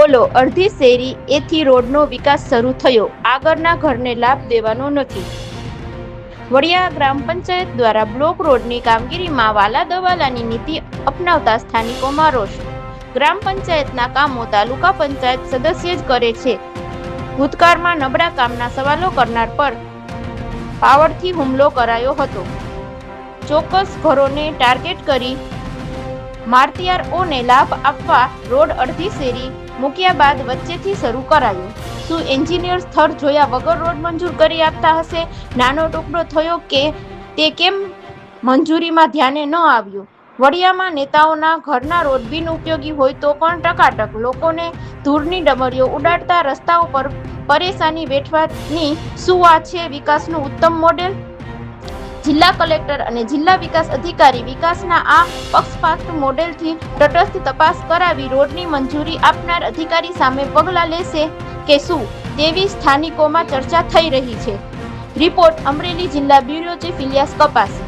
બોલો અડધી શેરી એથી રોડનો વિકાસ શરૂ થયો, આગળના ઘરને લાભ દેવાનો નથી. વડિયા ગ્રામ પંચાયત દ્વારા બ્લોક રોડની કામગીરીમાં વાલાદવાલાની નીતિ અપનાવતા સ્થાનિકોમાં રોષ. ગ્રામ પંચાયતના કામો તાલુકા પંચાયત સદસ્ય જ કરે છે. ભૂતકાળમાં નબળા કામના સવાલો કરનાર પર પાવરથી હુમલો કરાયો હતો. ચોક્કસ ઘરોને ટાર્ગેટ કરી મારતિયારોને લાભ આપવા રોડ અડધી શેરી મૂક્યા બાદ વચ્ચેથી શરૂ કરાયો. શું એન્જિનિયર સ્થળ જોયા વગર રોડ મંજૂર કરી આપતા હશે? નાનો ટુકડો થયો કે તે કેમ મંજૂરીમાં ધ્યાને ન આવ્યું? વડિયામાં નેતાઓના ઘરના રોડ બિનઉપયોગી હોય તો પણ ટકાટક લોકોને ધૂળની ડમરીઓ ઉડાડતા રસ્તાઓ પર પરેશાની વેઠવાની શું આ છે વિકાસનું ઉત્તમ મોડેલ? જિલ્લા કલેક્ટર અને જિલ્લા વિકાસ અધિકારી વિકાસના આ પક્ષપાત મોડેલથી તટસ્થ તપાસ કરાવી રોડની મંજૂરી આપનાર અધિકારી સામે પગલાં લેશે કે શું તેવી સ્થાનિકોમાં ચર્ચા થઈ રહી છે. રિપોર્ટ અમરેલી જિલ્લા બ્યુરો ચીફ ઇલિયાસ કપાસી.